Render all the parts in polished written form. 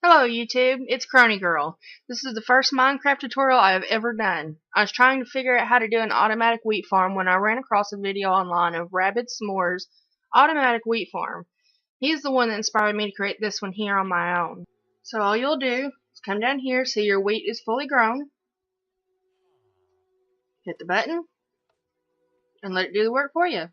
Hello YouTube, it's Crony Girl. This is the first Minecraft tutorial I have ever done. I was trying to figure out how to do an automatic wheat farm when I ran across a video online of RabidSmores automatic wheat farm. He's the one that inspired me to create this one here on my own. So all you'll do is come down here, see your wheat is fully grown, hit the button, and let it do the work for you.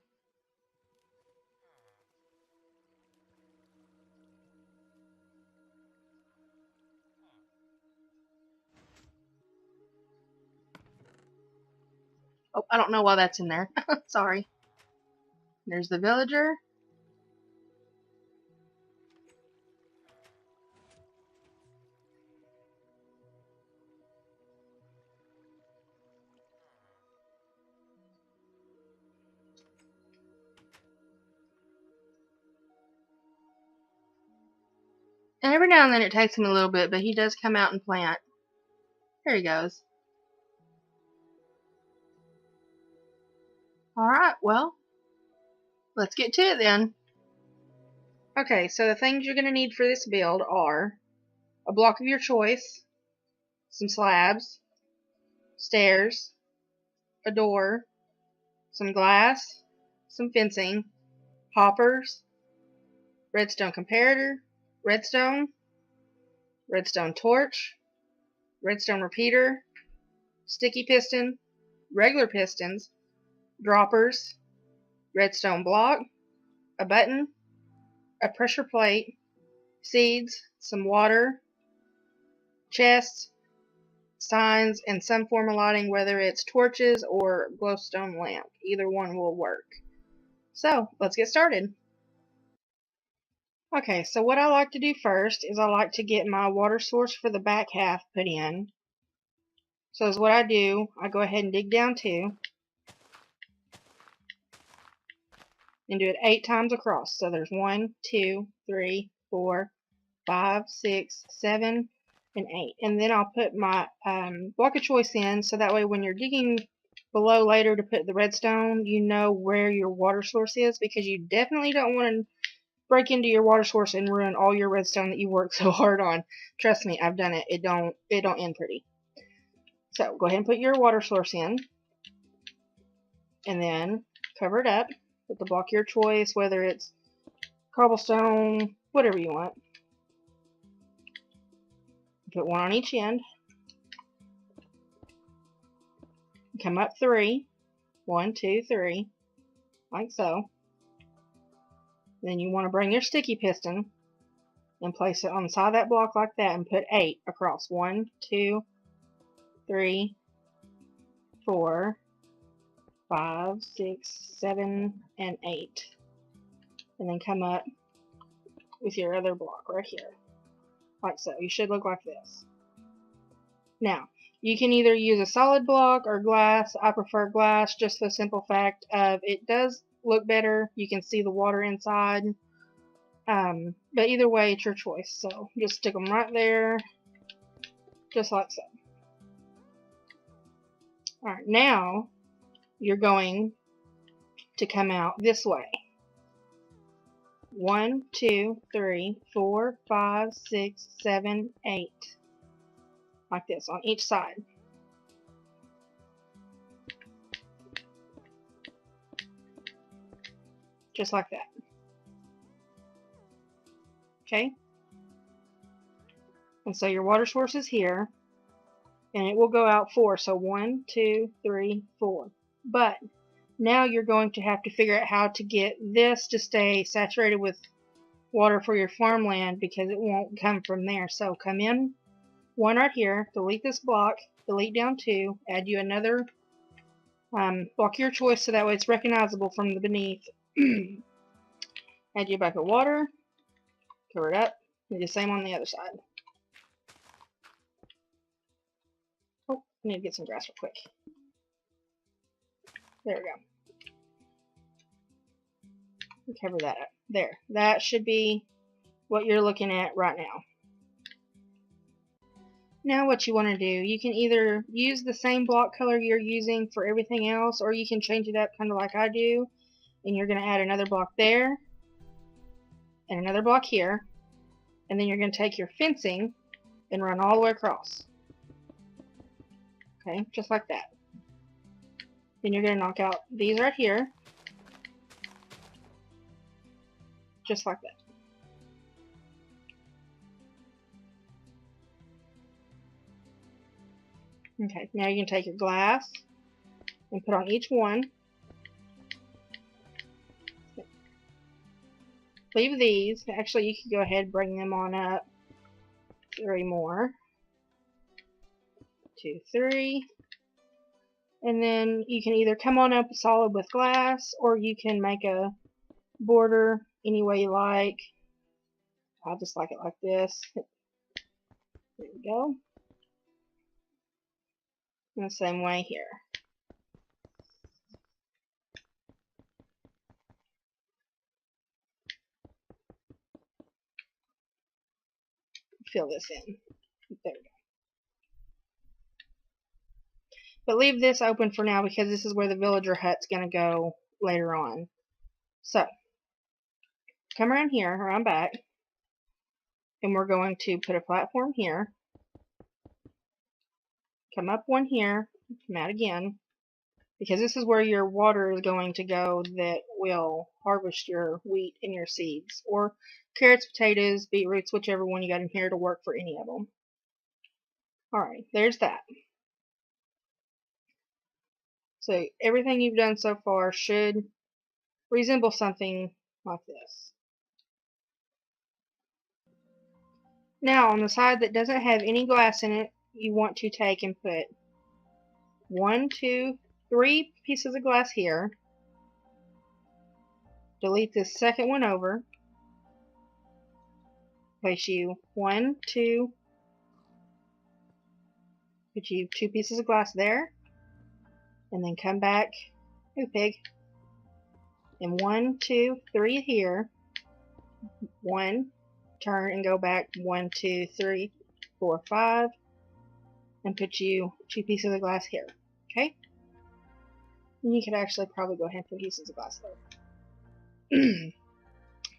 Oh, I don't know why that's in there. Sorry. There's the villager. And every now and then it takes him a little bit, but he does come out and plant. There he goes. Alright, well, let's get to it then. Okay, so the things you're going to need for this build are a block of your choice, some slabs, stairs, a door, some glass, some fencing, hoppers, redstone comparator, redstone torch, redstone repeater, sticky piston, regular pistons, droppers, redstone block, a button, a pressure plate, seeds, some water, chests, signs, and some form of lighting, whether it's torches or glowstone lamp. Either one will work. So let's get started. Okay, so what I like to do first is I like to get my water source for the back half put in. So as what I do, I go ahead and dig down 2 and do it 8 times across. So there's 1, 2, 3, 4, 5, 6, 7, and 8. And then I'll put my block of choice in, so that way when you're digging below later to put the redstone, you know where your water source is, because you definitely don't want to break into your water source and ruin all your redstone that you worked so hard on. Trust me, I've done it. It don't end pretty. So go ahead and put your water source in, and then cover it up with the block of your choice, whether it's cobblestone, whatever you want. Put one on each end. Come up 3. 1, 2, 3. Like so. Then you want to bring your sticky piston and place it on the side of that block like that and put 8 across. 1, 2, 3, 4, 5, 6, 7, and 8. And then come up with your other block right here. Like so. You should look like this. Now, you can either use a solid block or glass. I prefer glass, just for the simple fact of it does look better. You can see the water inside. But either way, it's your choice. So just stick them right there, just like so. Alright, now you're going to come out this way. 1, 2, 3, 4, 5, 6, 7, 8. Like this on each side. Just like that. Okay? And so your water source is here, and it will go out 4. So 1, 2, 3, 4. But now you're going to have to figure out how to get this to stay saturated with water for your farmland, because it won't come from there. So come in 1 right here, delete this block, delete down 2, add you another block of your choice so that way it's recognizable from the beneath. Add you a bucket of water, cover it up, do the same on the other side. Oh, I need to get some grass real quick. There we go. Cover that up. There. That should be what you're looking at right now. Now what you want to do, you can either use the same block color you're using for everything else, or you can change it up kind of like I do, and you're going to add another block there, and another block here, and then you're going to take your fencing and run all the way across. Okay, just like that. Then you're going to knock out these right here, just like that. Okay, now you can take your glass and put on each one. Leave these. Actually, you can go ahead and bring them on up. 3 more. 2, 3. And then you can either come on up solid with glass, or you can make a border any way you like. I just like it like this. There we go. And the same way here. Fill this in. There we go. But leave this open for now because this is where the villager hut's going to go later on. So, come around here, around back, and we're going to put a platform here. Come up one here, come out again, because this is where your water is going to go that will harvest your wheat and your seeds, or carrots, potatoes, beetroots, whichever one you got in here to work for any of them. Alright, there's that. So everything you've done so far should resemble something like this. Now on the side that doesn't have any glass in it, you want to take and put 1, 2, 3 pieces of glass here. Delete this second one over. Place you 1, 2, put you 2 pieces of glass there, and then come back, ooh pig, and 1, 2, 3 here, 1, turn and go back 1, 2, 3, 4, 5, and put you 2 pieces of glass here, okay? And you could actually probably go ahead and put pieces of glass there.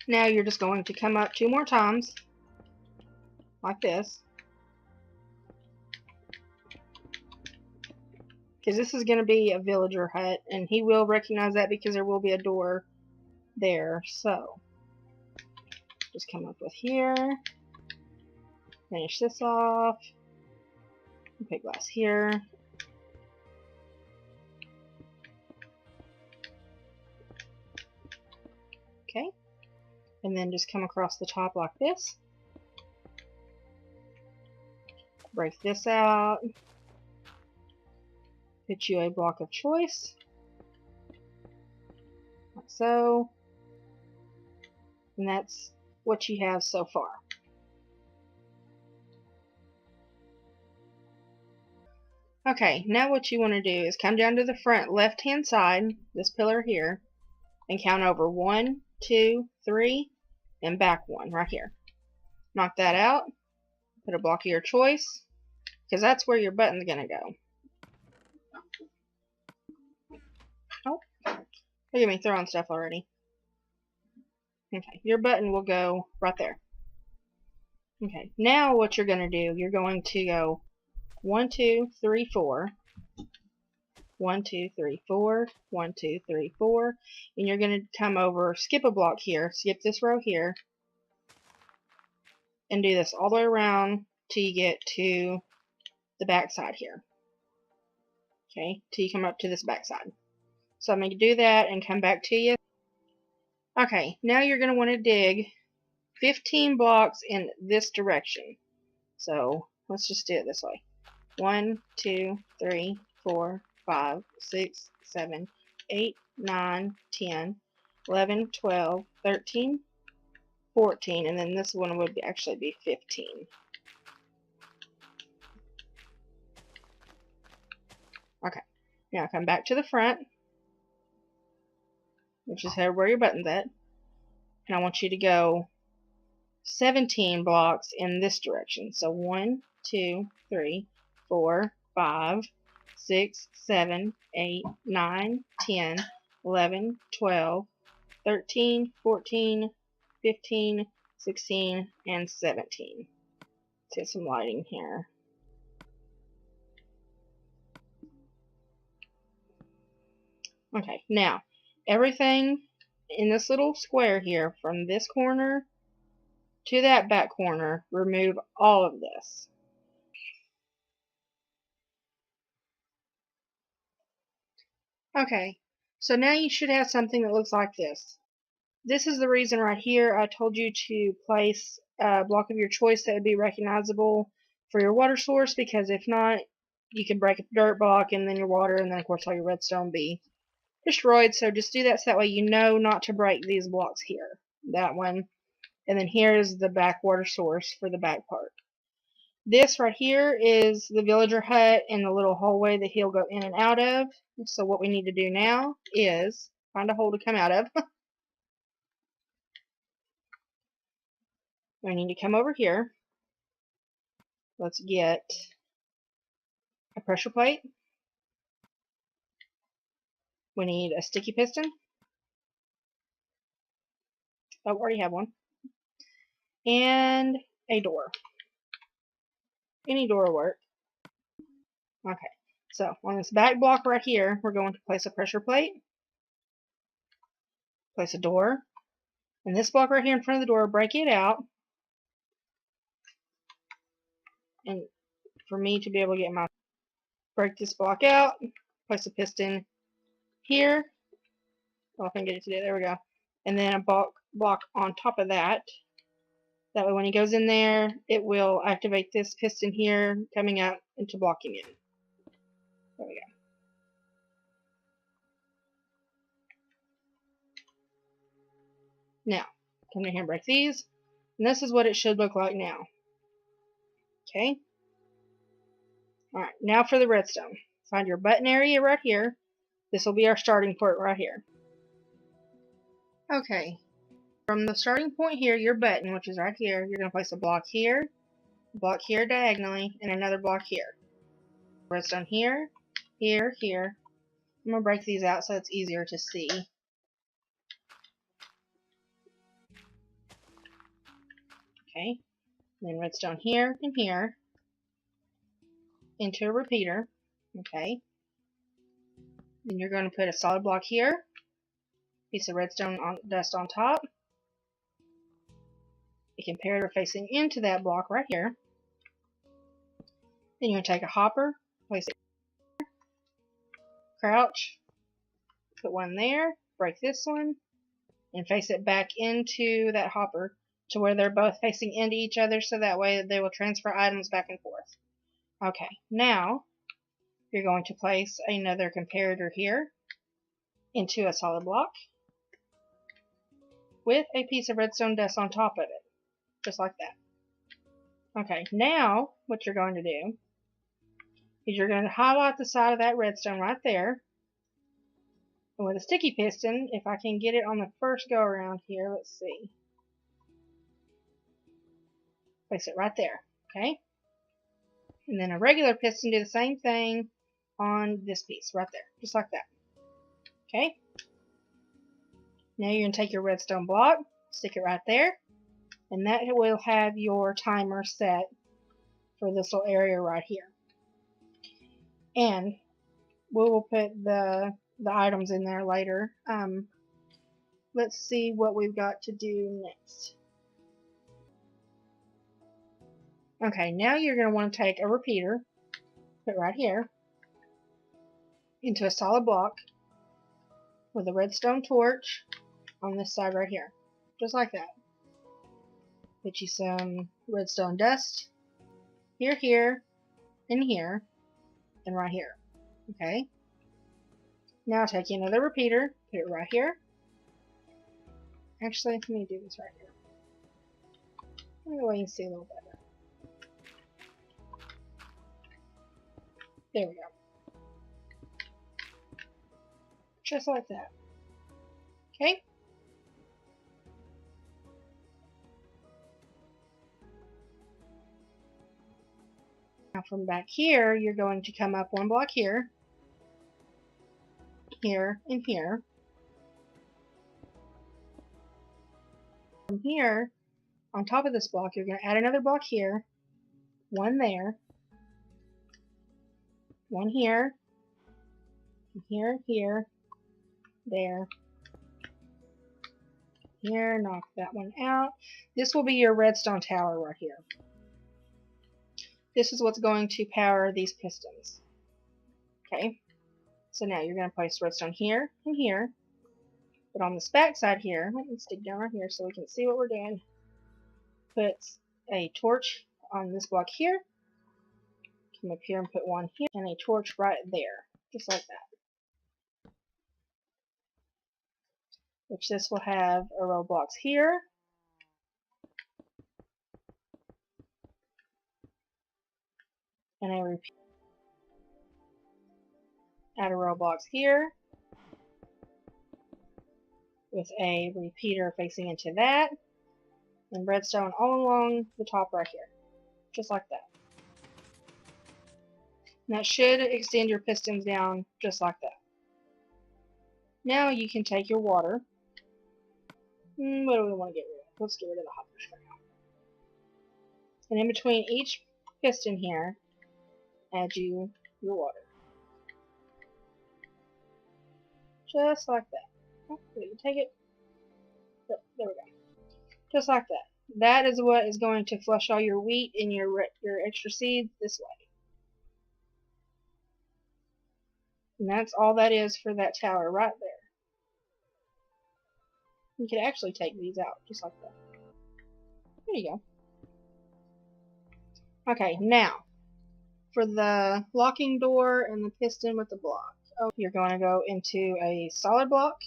Now you're just going to come up 2 more times, like this, because this is going to be a villager hut, and he will recognize that because there will be a door there. So just come up with here, finish this off, put glass here, okay, and then just come across the top like this, break this out, put you a block of choice, like so, and that's what you have so far. Okay, now what you want to do is come down to the front left hand side, this pillar here, and count over 1, 2, 3, and back 1 right here. Knock that out, put a block of your choice, because that's where your button's going to go. Oh, look at me throwing stuff already. Okay, your button will go right there. Okay, now what you're going to do, you're going to go 1, 2, 3, 4, 1, 2, 3, 4, 1, 2, 3, 4, and you're going to come over, skip a block here, skip this row here, and do this all the way around till you get to the back side here. Okay, till you come up to this back side. So I'm going to do that and come back to you. Okay, now you're going to want to dig 15 blocks in this direction. So let's just do it this way. 1, 2, 3, 4, 5, 6, 7, 8, 9, 10, 11, 12, 13, 14, and then this one would actually be 15. Okay, now come back to the front, which is where your button's at, and I want you to go 17 blocks in this direction. So 1, 2, 3, 4, 5, 6, 7, 8, 9, 10, 11, 12, 13, 14, 15, 16, and 17. Let's get some lighting here. Okay, now everything in this little square here, from this corner to that back corner, remove all of this. Okay, so now you should have something that looks like this. This is the reason right here I told you to place a block of your choice that would be recognizable for your water source, because if not, you could break a dirt block and then your water, and then of course all your redstone be destroyed. So just do that so that way you know not to break these blocks here. That one. And then here's the back water source for the back part. This right here is the villager hut and the little hallway that he'll go in and out of. So what we need to do now is find a hole to come out of. We need to come over here. Let's get a pressure plate. We need a sticky piston. Oh, we already have one. And a door. Any door will work. Okay, so on this back block right here, we're going to place a pressure plate, place a door, and this block right here in front of the door, break it out, and for me to be able to get my, break this block out, place a piston here. Oh, if I can get it today, there we go. And then a block on top of that. That way when he goes in there, it will activate this piston here, coming out into blocking it. There we go. Now, come in here and break these. And this is what it should look like now. Okay. Alright, now for the redstone. Find your button area right here. This will be our starting point right here. Okay. From the starting point here, your button, which is right here, you're going to place a block here diagonally, and another block here. Redstone here, here, here. I'm going to break these out so it's easier to see. Okay. Then redstone here and here into a repeater. Okay. Then you're going to put a solid block here, piece of redstone dust on top. A comparator facing into that block right here. Then you're going to take a hopper, place it here, crouch, put one there, break this one, and face it back into that hopper to where they're both facing into each other, so that way they will transfer items back and forth. Okay, now you're going to place another comparator here into a solid block with a piece of redstone dust on top of it, just like that. Okay, now what you're going to do is you're going to highlight the side of that redstone right there. And with a sticky piston, if I can get it on the first go around here, let's see. Place it right there, okay? And then a regular piston, do the same thing on this piece right there, just like that. Okay? Now you're going to take your redstone block, stick it right there, and that will have your timer set for this little area right here. And we will put the items in there later. Let's see what we've got to do next. Okay, now you're going to want to take a repeater, put it right here, into a solid block with a redstone torch on this side right here, just like that. Put you some redstone dust here, here, and here, and right here. Okay. Now take you another repeater, put it right here. Actually, let me do this right here. That way you can see a little better. There we go. Just like that. Okay? Now from back here, you're going to come up one block here, here, and here. From here, on top of this block, you're going to add another block here, one there, one here, here, here, there, here, knock that one out. This will be your redstone tower right here. This is what's going to power these pistons. Okay, so now you're going to place redstone here and here, but on this back side here, let me stick down right here so we can see what we're doing. Put a torch on this block here, come up here and put one here, and a torch right there, just like that. Which this will have a row of blocks here, and a repeat. Add a row of blocks here, with a repeater facing into that, and redstone all along the top right here, just like that. And that should extend your pistons down just like that. Now you can take your water. What do we want to get rid of? Let's get rid of the hoppers for now. And in between each piston here, add you your water. Just like that. Oh, we can take it. Oh, there we go. Just like that. That is what is going to flush all your wheat and your extra seeds this way. And that's all that is for that tower right there. You could actually take these out just like that. There you go. Okay, now for the locking door and the piston with the block. Oh, you're going to go into a solid block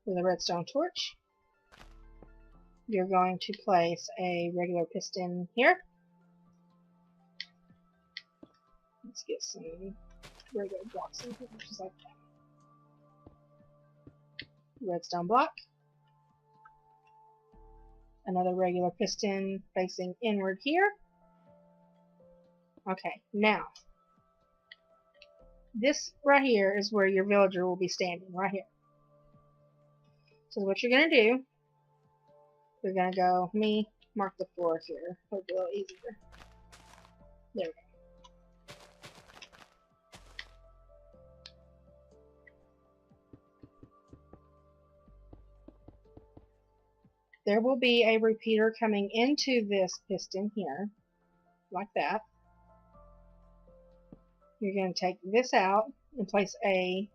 with a redstone torch. You're going to place a regular piston here. Let's get some regular blocks in here, just like that. Redstone block. Another regular piston facing inward here. Okay, now this right here is where your villager will be standing, right here. So what you're going to do, you're going to go, mark the floor here, it'll be a little easier. There we go. There will be a repeater coming into this piston here, like that. You're going to take this out and place a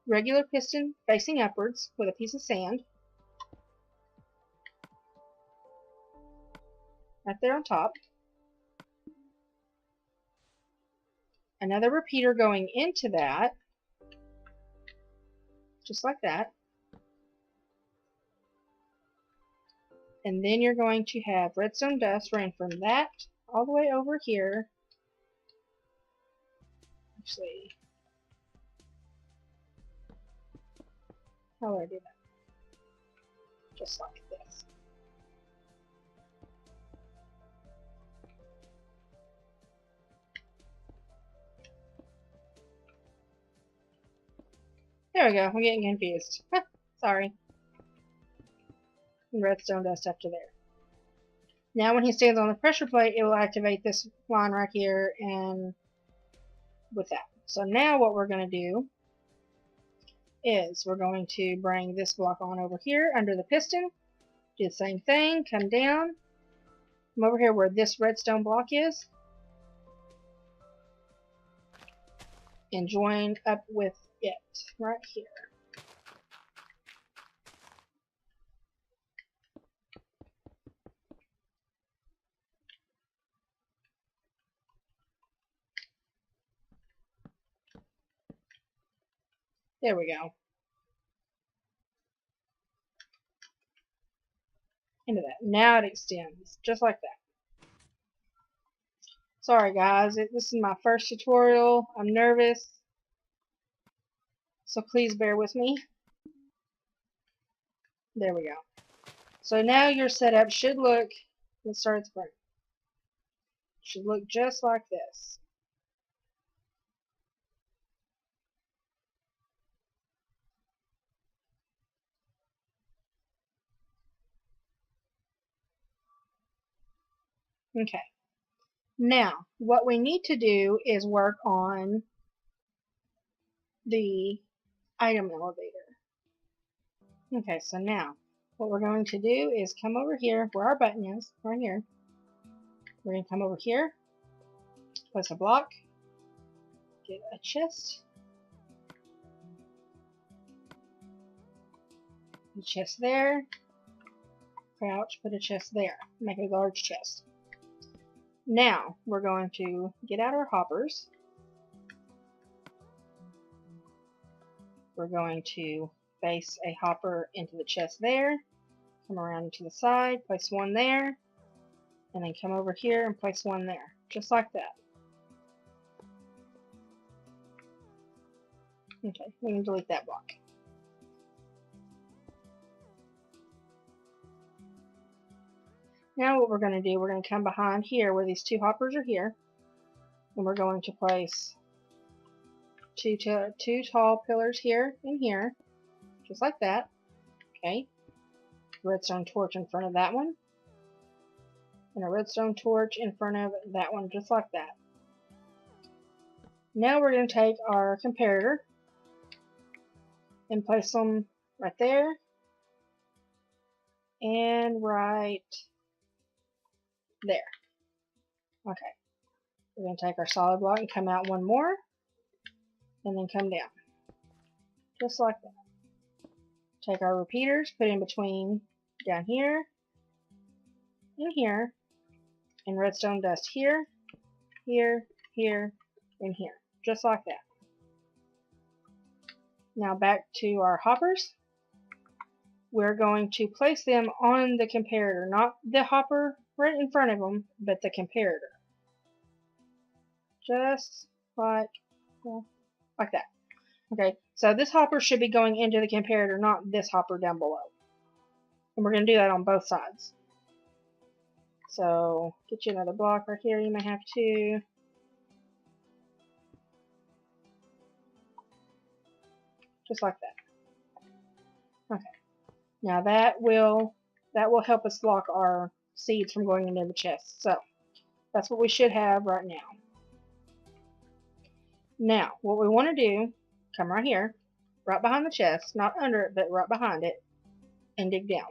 regular piston facing upwards with a piece of sand right there on top. Another repeater going into that, just like that. And then you're going to have redstone dust running from that all the way over here. Actually, how do I do that? Just like this. There we go. I'm getting confused. Sorry. And redstone dust up to there. Now when he stands on the pressure plate, it will activate this line right here and with that. So now what we're going to do is we're going to bring this block on over here under the piston. Do the same thing. Come down. Come over here where this redstone block is. And join up with it right here. There we go. Into that. Now it extends, just like that. Sorry guys, this is my first tutorial. I'm nervous, so please bear with me. There we go. So now your setup should look, let's start at the front. Should look just like this. Okay. Now, what we need to do is work on the item elevator. Okay, so now what we're going to do is come over here where our button is, right here. We're going to come over here, place a block, get a chest, a chest there, crouch, put a chest there, make a large chest. Now we're going to get out our hoppers. We're going to place a hopper into the chest there, come around to the side, place one there, and then come over here and place one there, just like that. Okay, we can delete that block. Now what we're going to do, we're going to come behind here where these two hoppers are here, and we're going to place two tall pillars here and here, just like that. Okay, redstone torch in front of that one, and a redstone torch in front of that one, just like that. Now we're going to take our comparator and place them right there and right there. Okay, we're going to take our solid block and come out one more, and then come down, just like that. Take our repeaters, put in between down here and here, and redstone dust here, here, here, and here, just like that. Now back to our hoppers. We're going to place them on the comparator, not the hopper right in front of them, but the comparator. Just like, well, like that. Okay, so this hopper should be going into the comparator, not this hopper down below. And we're going to do that on both sides. So, get you another block right here, you may have to. Just like that. Okay. Now that will help us block our seeds from going into the chest. So, that's what we should have right now. Now, what we want to do, come right here, right behind the chest, not under it, but right behind it, and dig down.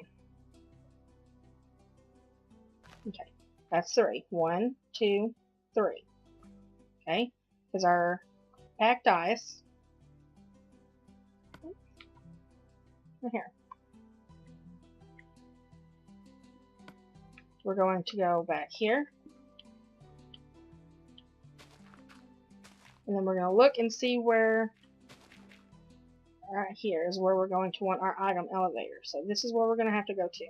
Okay, that's 3. 1, 2, 3. Okay, because our packed ice, right here. We're going to go back here. And then we're going to look and see where, right here is where we're going to want our item elevator. So this is where we're going to have to go to.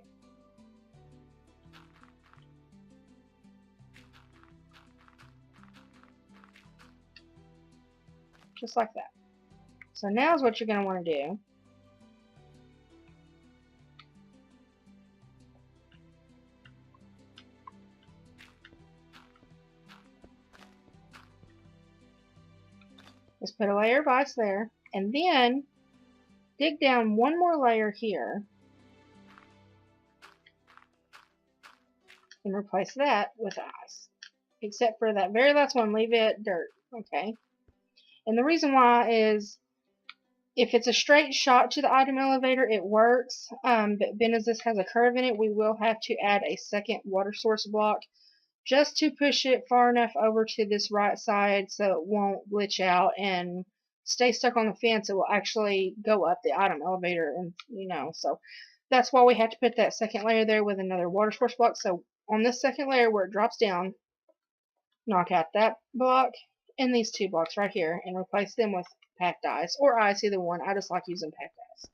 Just like that. So now is what you're going to want to do. Just put a layer of ice there, and then dig down one more layer here and replace that with ice. Except for that very last one, leave it dirt. Okay. And the reason why is if it's a straight shot to the item elevator, it works. But then as this has a curve in it, we will have to add a second water source block just to push it far enough over to this right side so it won't glitch out and stay stuck on the fence. It will actually go up the item elevator, and so that's why we have to put that second layer there with another water source block. So on this second layer where it drops down, knock out that block and these two blocks right here and replace them with packed ice or ice, either one. I just like using packed ice.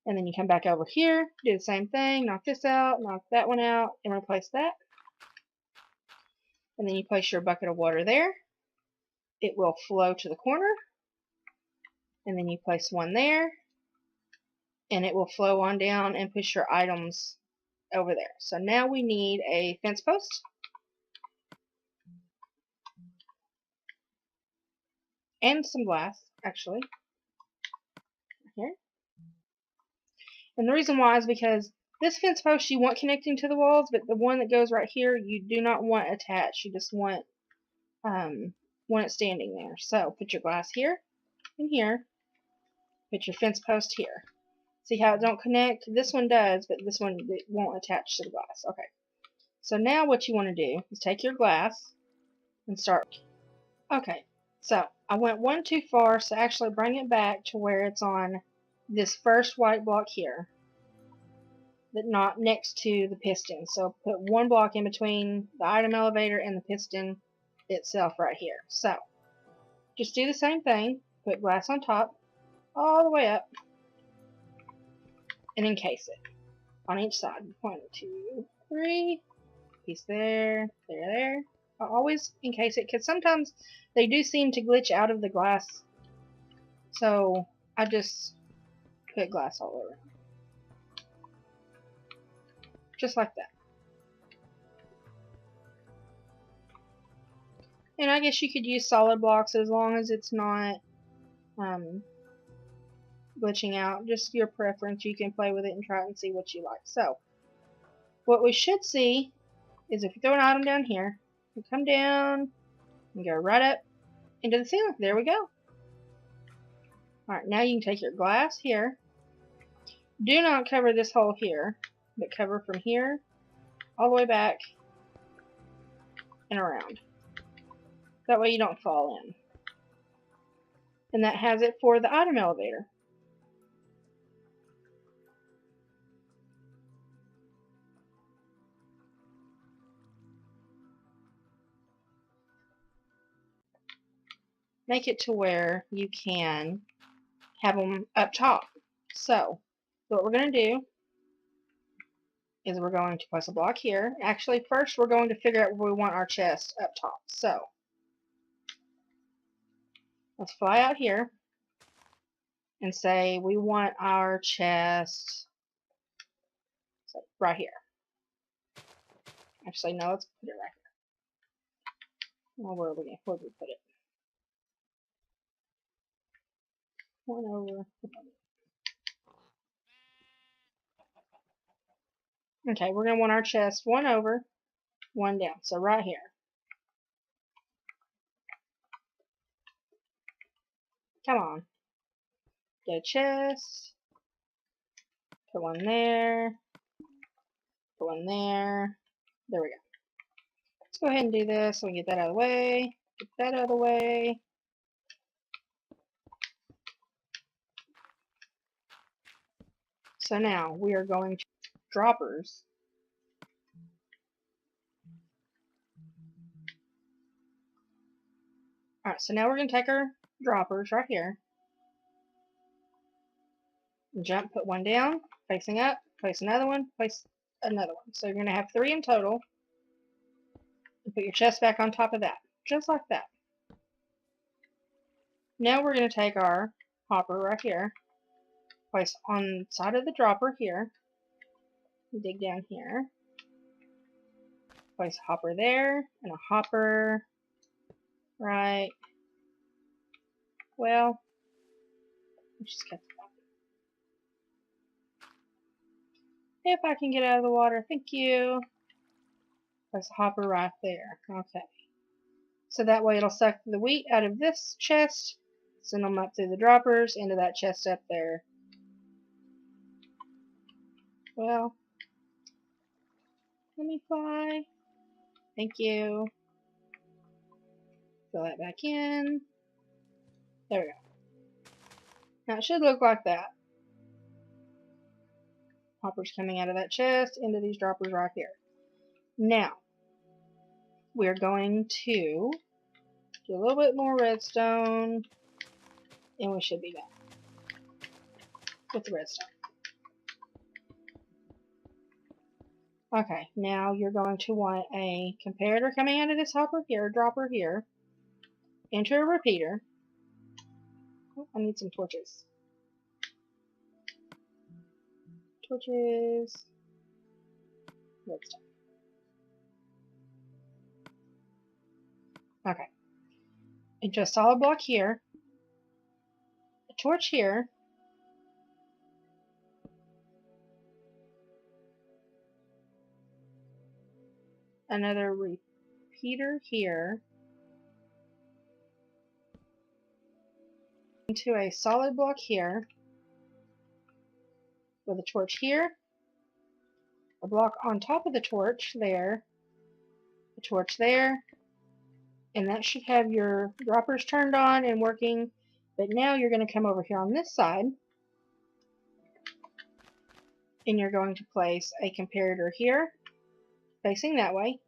And then you come back over here, do the same thing, knock this out, knock that one out, and replace that. And then you place your bucket of water there. It will flow to the corner. And then you place one there. And it will flow on down and push your items over there. So now we need a fence post. And some glass, actually. Here. And the reason why is because This fence post you want connecting to the walls, but the one that goes right here you do not want attached. You just want it standing there. So put your glass here and here. Put your fence post here. See how it don't connect? This one does, but this one it won't attach to the glass. Okay. So now what you want to do is take your glass and start. Okay. So I went one too far, so actually bring it back to where it's on this first white block here, but not next to the piston. So put one block in between the item elevator and the piston itself right here. So just do the same thing. Put glass on top, all the way up, and encase it on each side. 1, 2, 3. Piece there, there. I'll always encase it because sometimes they do seem to glitch out of the glass. So I just put glass all over. Just like that. And I guess you could use solid blocks as long as it's not glitching out. Just your preference. You can play with it and try it and see what you like. So what we should see is if you throw an item down here, you come down and go right up into the ceiling. There we go. Alright, now you can take your glass here. Do not cover this hole here, but cover from here all the way back and around. That way you don't fall in. And that has it for the item elevator. Make it to where you can have them up top. So what we're going to do is we're going to place a block here. Actually, first we're going to figure out where we want our chest up top. So let's fly out here and say we want our chest right here. Actually, no, let's put it right here. Well, where would we put it? One over. Okay, we're going to want our chest one over, one down. So right here. Come on. Get a chest. Put one there. Put one there. There we go. Let's go ahead and do this so we get that out of the way. Get that out of the way. So now we are going to droppers. Alright, so now we're going to take our droppers right here. And jump, put one down, facing up, place another one, place another one. So you're going to have 3 in total. And put your chest back on top of that. Just like that. Now we're going to take our hopper right here. Place on the side of the dropper here. Dig down here. Place a hopper there, and a hopper right. Well, let's just cut that. If I can get out of the water, thank you. Place a hopper right there. Okay. So that way it'll suck the wheat out of this chest, send them up through the droppers into that chest up there. Well, let me fly. Thank you. Fill that back in. There we go. Now it should look like that. Hoppers coming out of that chest into these droppers right here. Now, we're going to do a little bit more redstone, and we should be done with the redstone. Okay, now you're going to want a comparator coming out of this hopper here, dropper here, enter a repeater. Oh, I need some torches. Torches, redstone. Okay, into a solid block here, a torch here, another repeater here into a solid block here with a torch here, a block on top of the torch there, a torch there, and that should have your droppers turned on and working. But now you're going to come over here on this side and you're going to place a comparator here facing that way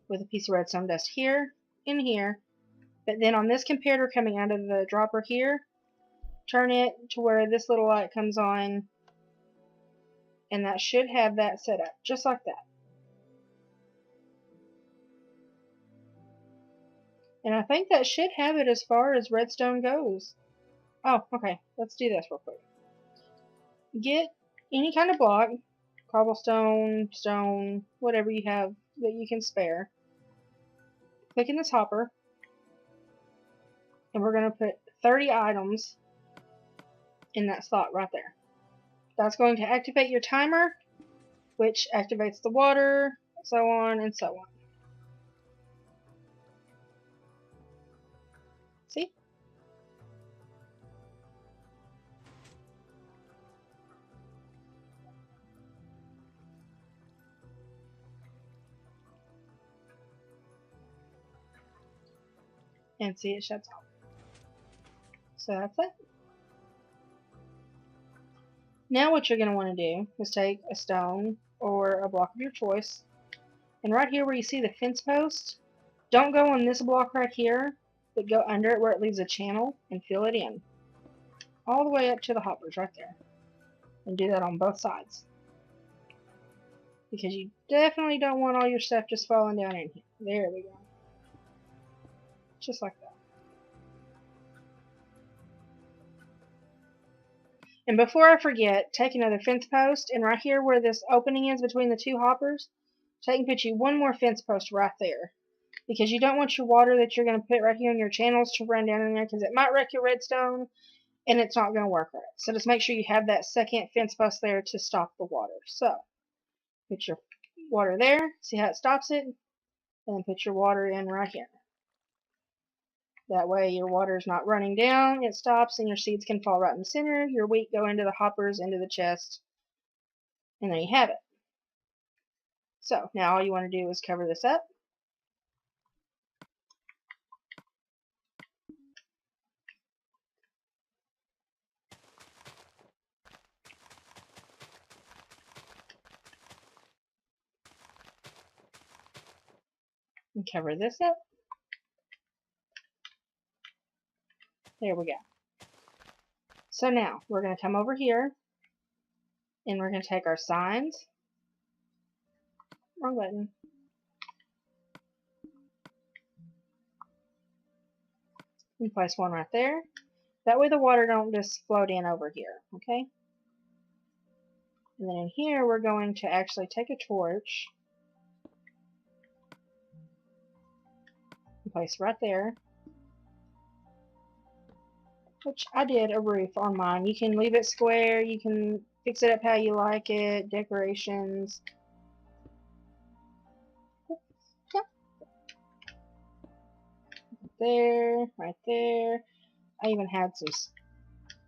with a piece of redstone dust here and here. But then on this comparator coming out of the dropper here, turn it to where this little light comes on, and that should have that set up just like that. And I think that should have it as far as redstone goes. Oh, okay, let's do this real quick. Get any kind of block, cobblestone, stone, whatever you have that you can spare. Click in this hopper, and we're going to put 30 items in that slot right there. That's going to activate your timer, which activates the water, so on and so on. See? And see, it shuts off. So that's it. Now what you're going to want to do is take a stone or a block of your choice, and right here where you see the fence post, don't go on this block right here, but go under it where it leaves a channel and fill it in. All the way up to the hoppers right there. And do that on both sides. Because you definitely don't want all your stuff just falling down in here. There we go. Just like that. And before I forget, take another fence post, and right here where this opening is between the two hoppers, take and put you one more fence post right there. Because you don't want your water that you're going to put right here in your channels to run down in there, because it might wreck your redstone, and it's not going to work right. So just make sure you have that second fence post there to stop the water. So, put your water there, see how it stops it, and then put your water in right here. That way your water is not running down, it stops, and your seeds can fall right in the center, your wheat go into the hoppers, into the chest, and there you have it. So now all you want to do is cover this up. And cover this up. There we go. So now we're going to come over here and we're going to take our signs. Wrong button. And place one right there. That way the water don't just float in over here, okay? And then in here we're going to actually take a torch and place right there. Which I did a roof on mine. You can leave it square, you can fix it up how you like it, decorations. Yep. There, right there. I even had some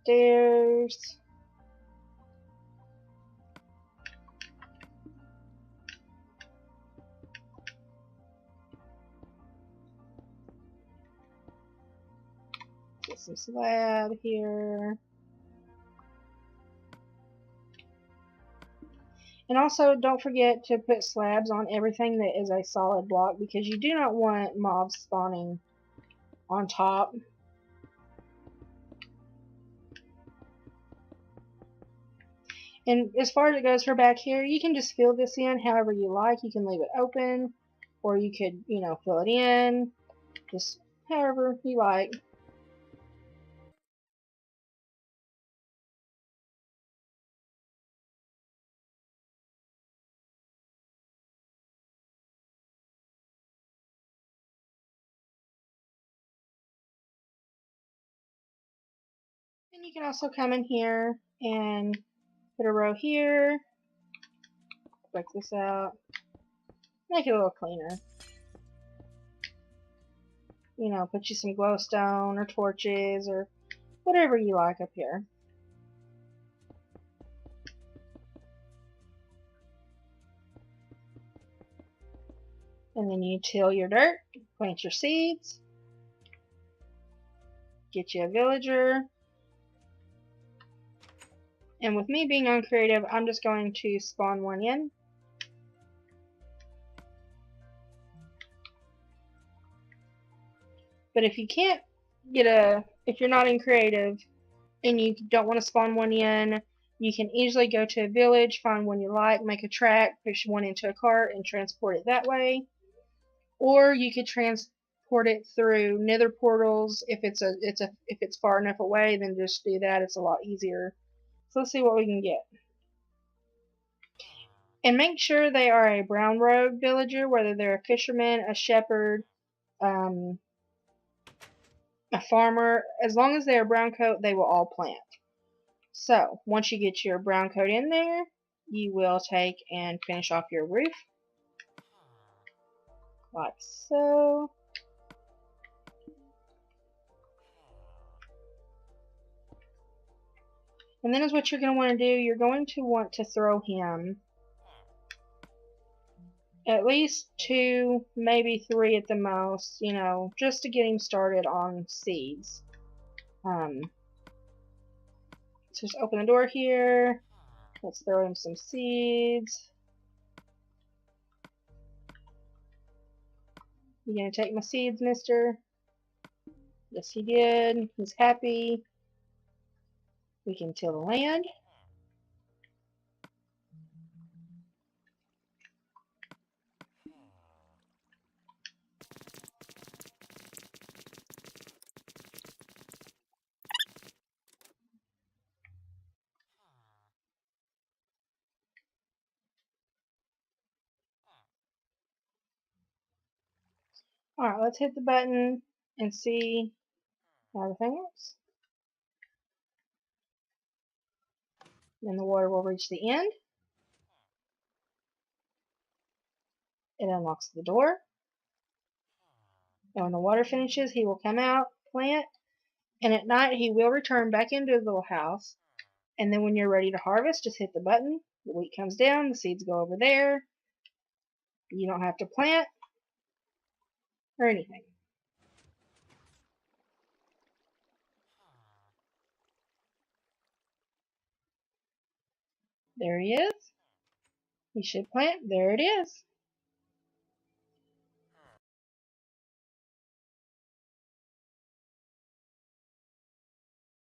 stairs. Get some slab here. And also don't forget to put slabs on everything that is a solid block, because you do not want mobs spawning on top. And as far as it goes for back here, you can just fill this in however you like. You can leave it open, or you could, you know, fill it in, just however you like. And you can also come in here and put a row here, break this out, Make it a little cleaner. You know, put you some glowstone or torches or whatever you like up here. And then you till your dirt, plant your seeds, get you a villager. And with me being uncreative, I'm just going to spawn one in. But if you can't if you're not in creative and you don't want to spawn one in, you can easily go to a village, find one you like, make a track, push one into a cart, and transport it that way. Or you could transport it through nether portals. If it's far enough away, then just do that. It's a lot easier. So let's see what we can get. And make sure they are a brown robe villager, whether they're a fisherman, a shepherd, a farmer. As long as they're brown coat, they will all plant. So once you get your brown coat in there, you will take and finish off your roof. Like so. And then is what you're going to want to do. You're going to want to throw him at least 2, maybe 3 at the most, you know, just to get him started on seeds. So just open the door here. Let's throw him some seeds. You gonna take my seeds, mister? Yes, he did. He's happy. We can till the land. Alright, let's hit the button and see how everything works. Then the water will reach the end. It unlocks the door. And when the water finishes, he will come out, plant, and at night he will return back into his little house. And then when you're ready to harvest, just hit the button. The wheat comes down, the seeds go over there. You don't have to plant or anything. There he is. He should plant. There it is.